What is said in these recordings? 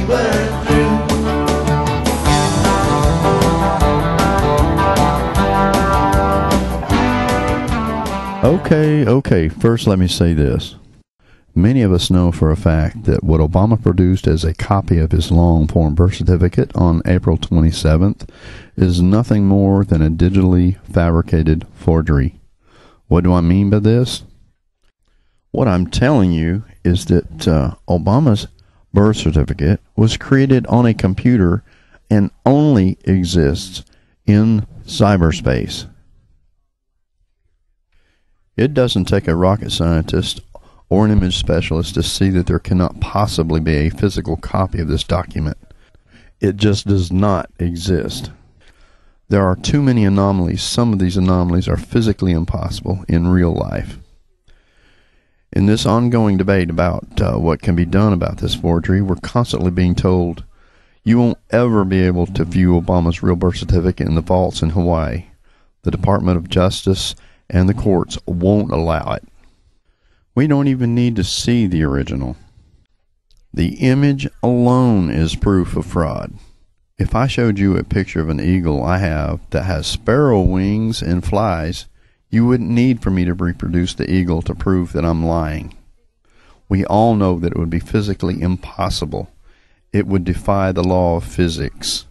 were through. Okay, first let me say this. Many of us know for a fact that what Obama produced as a copy of his long-form birth certificate on April 27th is nothing more than a digitally fabricated forgery. What do I mean by this? What I'm telling you is that Obama's birth certificate was created on a computer and only exists in cyberspace. It doesn't take a rocket scientist or an image specialist to see that there cannot possibly be a physical copy of this document. It just does not exist. There are too many anomalies. Some of these anomalies are physically impossible in real life. In this ongoing debate about what can be done about this forgery, we're constantly being told, you won't ever be able to view Obama's real birth certificate in the vaults in Hawaii. The Department of Justice and the courts won't allow it. We don't even need to see the original. The image alone is proof of fraud. If I showed you a picture of an eagle I have that has sparrow wings and flies, you wouldn't need for me to reproduce the eagle to prove that I'm lying. We all know that it would be physically impossible. It would defy the law of physics.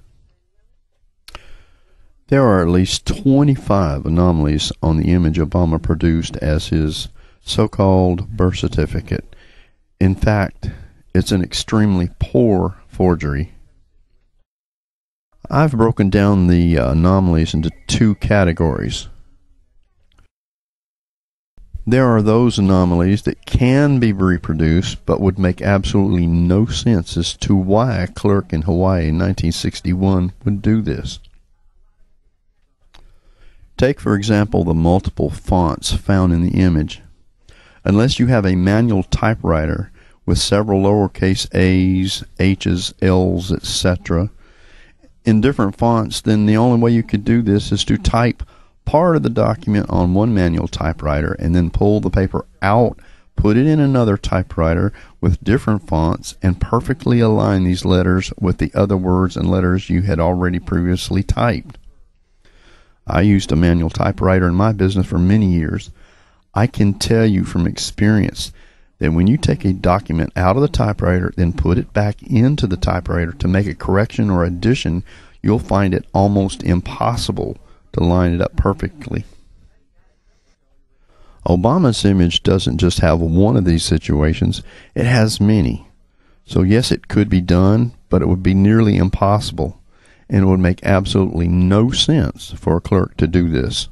There are at least 25 anomalies on the image Obama produced as his so-called birth certificate. In fact, it's an extremely poor forgery. I've broken down the anomalies into two categories. There are those anomalies that can be reproduced but would make absolutely no sense as to why a clerk in Hawaii in 1961 would do this. Take, for example, the multiple fonts found in the image. Unless you have a manual typewriter with several lowercase a's, h's, l's, etc. in different fonts, then the only way you could do this is to type part of the document on one manual typewriter and then pull the paper out, put it in another typewriter with different fonts, and perfectly align these letters with the other words and letters you had already previously typed. I used a manual typewriter in my business for many years. I can tell you from experience that when you take a document out of the typewriter, then put it back into the typewriter to make a correction or addition, you'll find it almost impossible to line it up perfectly. Obama's image doesn't just have one of these situations, it has many. So yes, it could be done, but it would be nearly impossible, and it would make absolutely no sense for a clerk to do this.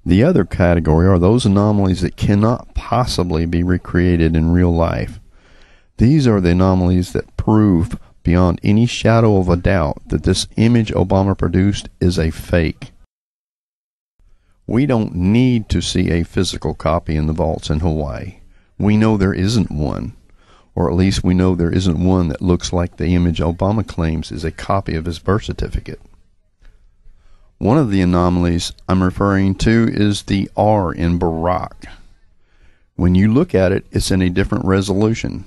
The other category are those anomalies that cannot possibly be recreated in real life. These are the anomalies that prove beyond any shadow of a doubt that this image Obama produced is a fake. We don't need to see a physical copy in the vaults in Hawaii. We know there isn't one, or at least we know there isn't one that looks like the image Obama claims is a copy of his birth certificate. One of the anomalies I'm referring to is the R in Barack. When you look at it, it's in a different resolution.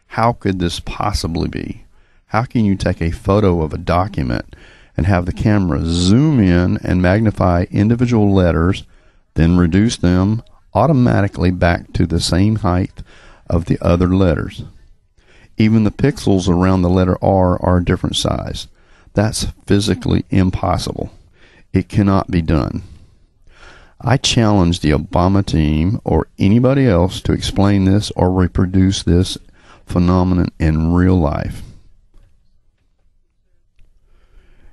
How could this possibly be? How can you take a photo of a document and have the camera zoom in and magnify individual letters, then reduce them automatically back to the same height of the other letters? Even the pixels around the letter R are a different size. That's physically impossible. It cannot be done. I challenge the Obama team or anybody else to explain this or reproduce this phenomenon in real life.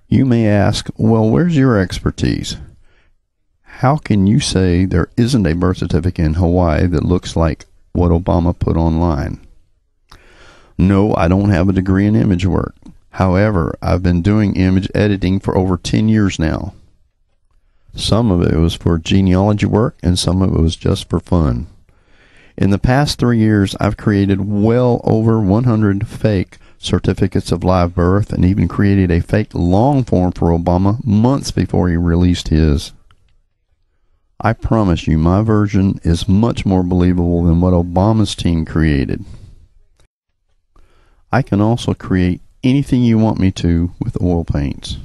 You may ask, well, where's your expertise? How can you say there isn't a birth certificate in Hawaii that looks like what Obama put online? No, I don't have a degree in image work. However, I've been doing image editing for over 10 years now. Some of it was for genealogy work and some of it was just for fun. In the past 3 years, I've created well over 100 fake certificates of live birth and even created a fake long form for Obama months before he released his. I promise you, my version is much more believable than what Obama's team created. I can also create anything you want me to with oil paints.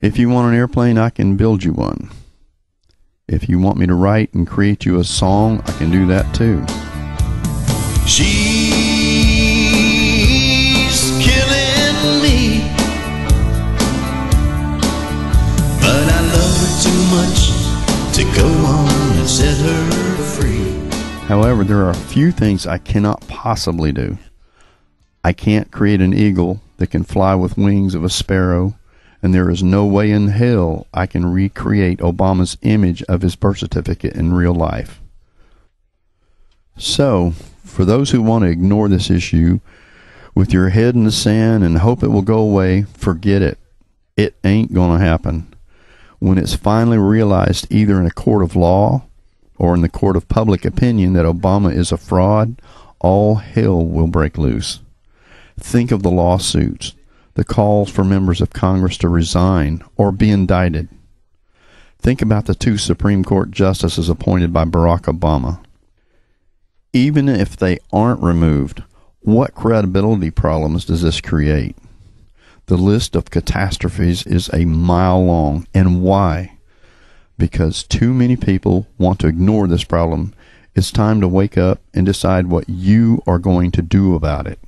If you want an airplane, I can build you one. If you want me to write and create you a song, I can do that too. She's killing me, but I love her too much to go on and set her free. However, there are a few things I cannot possibly do. I can't create an eagle that can fly with wings of a sparrow, and there is no way in hell I can recreate Obama's image of his birth certificate in real life. So, for those who want to ignore this issue with your head in the sand and hope it will go away, forget it. It ain't going to happen. When it's finally realized either in a court of law or in the court of public opinion that Obama is a fraud, all hell will break loose. Think of the lawsuits, the calls for members of Congress to resign or be indicted. Think about the 2 Supreme Court justices appointed by Barack Obama. Even if they aren't removed, what credibility problems does this create? The list of catastrophes is a mile long. And why? Because too many people want to ignore this problem. It's time to wake up and decide what you are going to do about it.